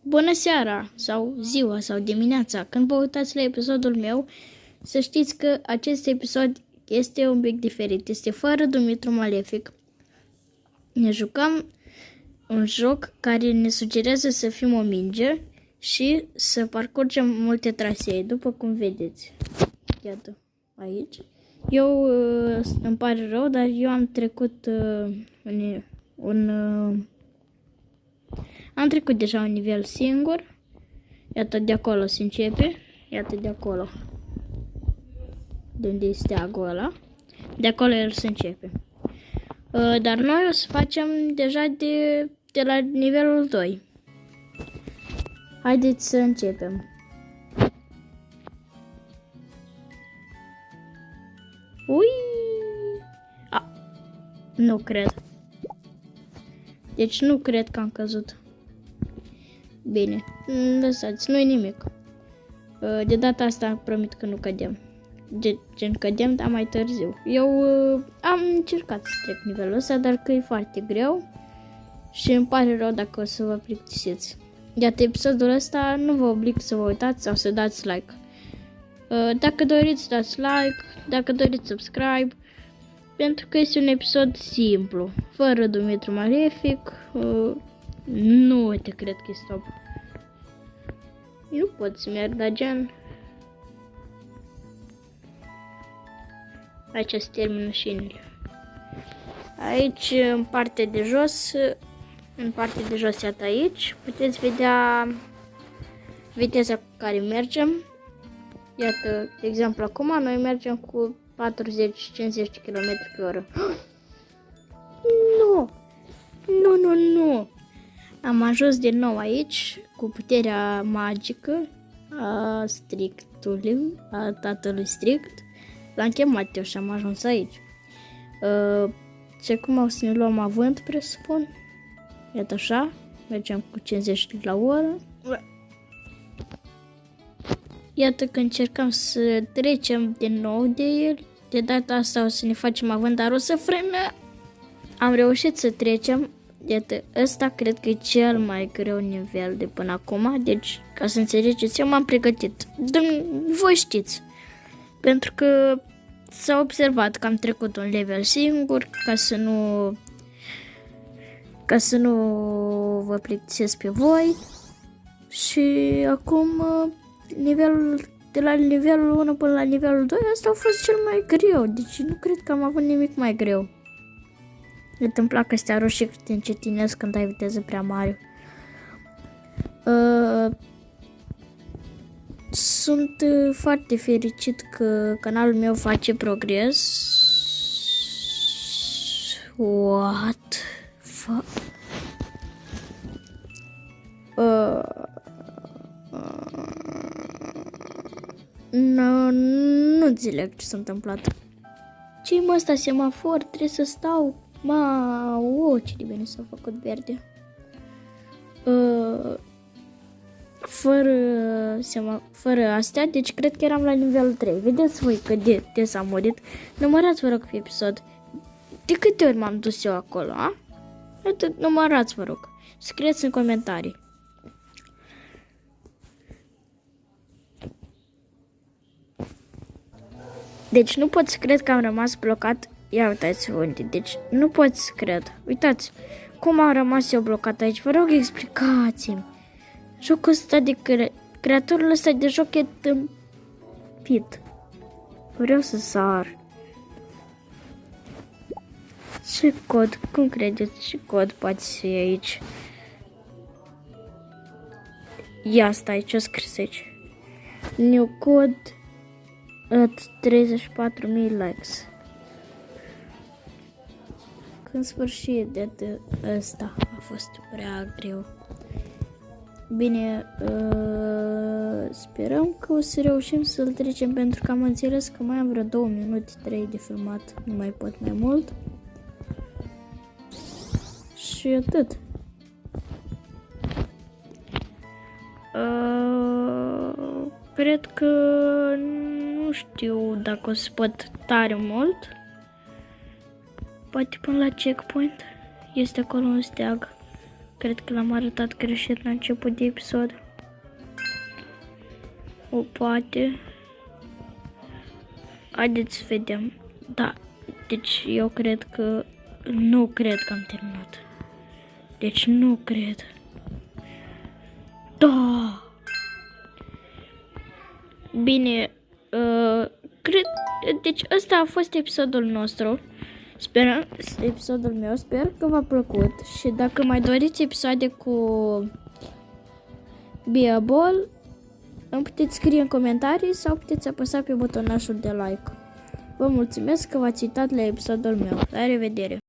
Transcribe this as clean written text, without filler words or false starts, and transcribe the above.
Bună seara, sau ziua, sau dimineața. Când vă uitați la episodul meu, să știți că acest episod este un pic diferit. Este fără Dumitru Malefic. Ne jucăm un joc care ne sugerează să fim o minge și să parcurgem multe trasee, după cum vedeți. Iată, aici. Eu îmi pare rău, dar eu am trecut am trecut deja un nivel singur. Iată, de acolo se începe. Iată, de acolo. De unde este steagul ăla. De acolo el se începe. Dar noi o să facem deja de la nivelul 2. Haideți să începem. Ui! Nu cred. Deci nu cred că am căzut. Bine, lăsați, nu-i nimic. De data asta promit că nu cădem. Gen cădem, dar mai târziu. Eu am încercat să trec nivelul ăsta, dar că e foarte greu. Și îmi pare rău dacă o să vă plictisiți. Iată, episodul ăsta nu vă oblig să vă uitați sau să dați like. Dacă doriți, dați like. Dacă doriți, subscribe. Pentru că este un episod simplu. Fără Dumitru Malefic. Nu te cred că e stop. Nu pot să merg, dar gen. Aici se termină șinile. Aici, în partea de jos, iată aici, puteți vedea viteza cu care mergem. Iată, de exemplu, acum noi mergem cu 40-50 km pe oră. Nu! Nu! Am ajuns din nou aici cu puterea magică a strictului, a tatălui strict. L-am chemat eu și am ajuns aici. Și acum o să ne luăm avânt, presupun. Iată așa, mergem cu 50 la oră. Iată că încercăm să trecem din nou de el. De data asta o să ne facem avânt, dar o să frână. Am reușit să trecem. Iată, ăsta cred că e cel mai greu nivel de până acum. Deci, ca să înțelegeți, eu m-am pregătit. Voi știți. Pentru că s-a observat că am trecut un level singur, ca să nu vă plictisesc pe voi. Și acum de la nivelul 1 până la nivelul 2, asta a fost cel mai greu. Deci nu cred că am avut nimic mai greu. Îmi plac astea roșii că te încetinesc când ai viteză prea mare. Sunt foarte fericit că canalul meu face progres. What? Nu înțeleg ce s-a întâmplat. Ce-i mă ăsta semafor? Trebuie să stau. Ce de bine s-a făcut verde. Fără astea, deci cred că eram la nivelul 3. Vedeți voi că de s-a murit. Numărați, vă rog, pe episod. De câte ori m-am dus eu acolo, a? Numărați, vă rog. Scrieți în comentarii. Deci nu pot să cred că am rămas blocat. Ia uitați-vă unde. Deci nu pot să cred. Uitați cum am rămas eu blocat aici. Vă rog, explicați-mi. Jocul ăsta creatorul ăsta de joc e tâmpit. Vreau să sar. Ce cod? Cum credeți? Ce cod poate să fie aici? Ia stai, ce-o scris aici? New code at 34.000 likes. În sfârșit, de ăsta a fost prea greu. Bine, sperăm că o să reușim să-l trecem, pentru că am înțeles că mai am vreo 2 minute, 3 de filmat, nu mai pot mai mult. Și atât. Cred că nu știu dacă o să pot tare mult. Poate până la checkpoint. Este acolo un steag. cred că l-am arătat greșit la început de episod. O, poate. Haideți să vedem. Da, deci eu cred că... Nu cred că am terminat. Deci nu cred. Da! Bine, cred... Deci ăsta a fost episodul nostru. Episodul meu, sper că v-a plăcut. Și dacă mai doriți episoade cu Beable, îmi puteți scrie în comentarii sau puteți apăsa pe butonașul de like. Vă mulțumesc că v-ați uitat la episodul meu. La revedere!